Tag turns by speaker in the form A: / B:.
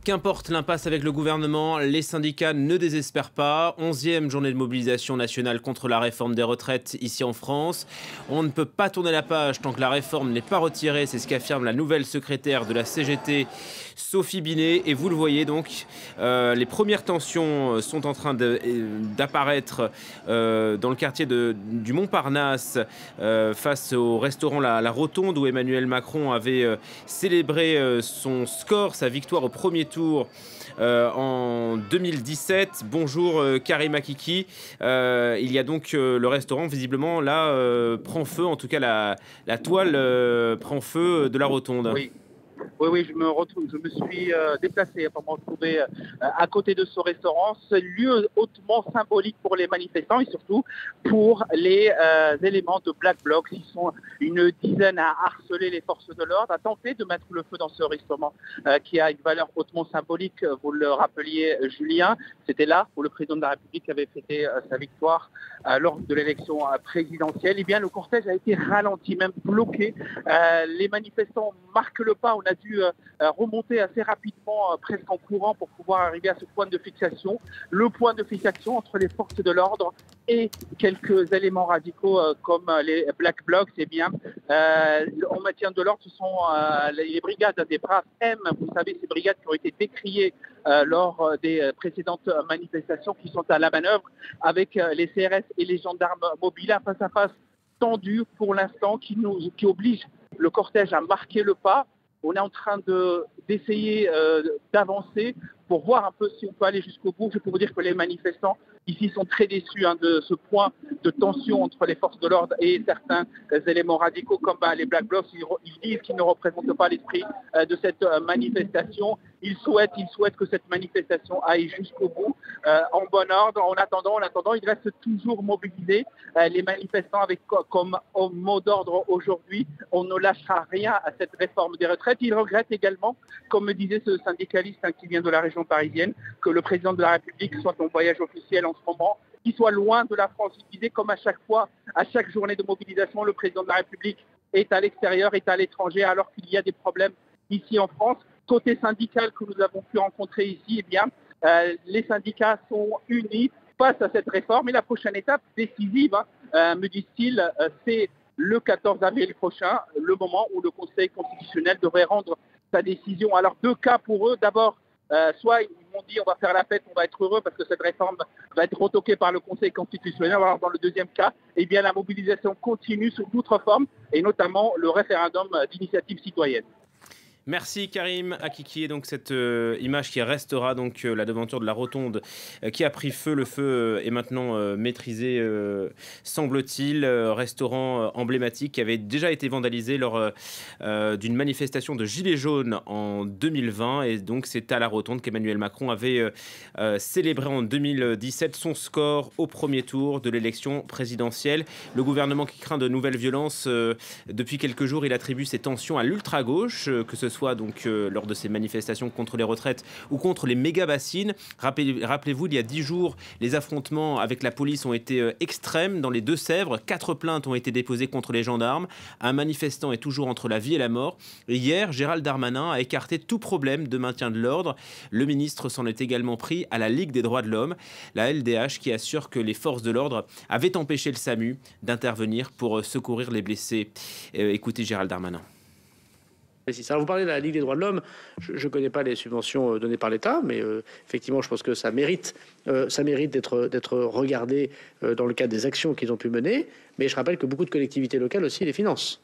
A: Qu'importe l'impasse avec le gouvernement, les syndicats ne désespèrent pas. 11e journée de mobilisation nationale contre la réforme des retraites ici en France. On ne peut pas tourner la page tant que la réforme n'est pas retirée, c'est ce qu'affirme la nouvelle secrétaire de la CGT, Sophie Binet. Et vous le voyez donc, les premières tensions sont en train d'apparaître dans le quartier du Montparnasse face au restaurant La Rotonde où Emmanuel Macron avait célébré son score, sa victoire au premier tour en 2017. Bonjour Karim Akiki. Il y a donc le restaurant visiblement là prend feu, en tout cas la toile prend feu de la Rotonde.
B: Oui. Oui, je me suis déplacé pour me retrouver à côté de ce restaurant. C'est un lieu hautement symbolique pour les manifestants et surtout pour les éléments de Black Bloc. Ils sont une dizaine à harceler les forces de l'ordre, à tenter de mettre le feu dans ce restaurant qui a une valeur hautement symbolique. Vous le rappeliez, Julien, c'était là où le président de la République avait fêté sa victoire lors de l'élection présidentielle. Eh bien, le cortège a été ralenti, même bloqué. Les manifestants marquent le pas. On a dû remonter assez rapidement, presque en courant, pour pouvoir arriver à ce point de fixation. Le point de fixation entre les forces de l'ordre et quelques éléments radicaux comme les Black Blocs, eh bien, en maintien de l'ordre, ce sont les brigades des braves M. Vous savez, ces brigades qui ont été décriées lors des précédentes manifestations, qui sont à la manœuvre avec les CRS et les gendarmes mobiles, un face-à-face tendu pour l'instant qui oblige le cortège à marquer le pas. On est en train d'essayer d'avancer pour voir un peu si on peut aller jusqu'au bout. Je peux vous dire que les manifestants ici sont très déçus de ce point de tension entre les forces de l'ordre et certains éléments radicaux comme les Black Blocs. Ils disent qu'ils ne représentent pas l'esprit de cette manifestation. Ils souhaitent que cette manifestation aille jusqu'au bout en bon ordre. En attendant, ils restent toujours mobilisés. Les manifestants avec comme mot d'ordre aujourd'hui, on ne lâchera rien à cette réforme des retraites. Ils regrettent également, comme me disait ce syndicaliste qui vient de la région parisienne, que le président de la République soit en voyage officiel en ce moment, qu'il soit loin de la France. Il disait, comme à chaque fois, à chaque journée de mobilisation, le président de la République est à l'extérieur, est à l'étranger, alors qu'il y a des problèmes ici en France. Côté syndical que nous avons pu rencontrer ici, eh bien, les syndicats sont unis face à cette réforme. Et la prochaine étape décisive, me disent-ils, c'est le 14 avril prochain, le moment où le Conseil constitutionnel devrait rendre sa décision. Alors, deux cas pour eux. D'abord, soit ils m'ont dit on va faire la fête, on va être heureux parce que cette réforme va être retoquée par le Conseil constitutionnel. Alors, dans le deuxième cas, eh bien, la mobilisation continue sous d'autres formes et notamment le référendum d'initiative citoyenne.
A: Merci Karim Akiki. Et donc cette image qui restera, donc la devanture de la Rotonde qui a pris feu. Le feu est maintenant maîtrisé, semble-t-il. Restaurant emblématique qui avait déjà été vandalisé lors d'une manifestation de Gilets jaunes en 2020. Et donc c'est à la Rotonde qu'Emmanuel Macron avait célébré en 2017 son score au premier tour de l'élection présidentielle. Le gouvernement qui craint de nouvelles violences depuis quelques jours, il attribue ces tensions à l'ultra-gauche, que ce soit donc lors de ces manifestations contre les retraites ou contre les méga-bassines. Rappelez-vous, il y a 10 jours, les affrontements avec la police ont été extrêmes dans les Deux-Sèvres. 4 plaintes ont été déposées contre les gendarmes. Un manifestant est toujours entre la vie et la mort. Et hier, Gérald Darmanin a écarté tout problème de maintien de l'ordre. Le ministre s'en est également pris à la Ligue des droits de l'homme, la LDH, qui assure que les forces de l'ordre avaient empêché le SAMU d'intervenir pour secourir les blessés. Écoutez Gérald Darmanin.
C: Alors vous parlez de la Ligue des droits de l'homme, je ne connais pas les subventions données par l'État, mais effectivement je pense que ça mérite d'être regardé dans le cadre des actions qu'ils ont pu mener, mais je rappelle que beaucoup de collectivités locales aussi les financent.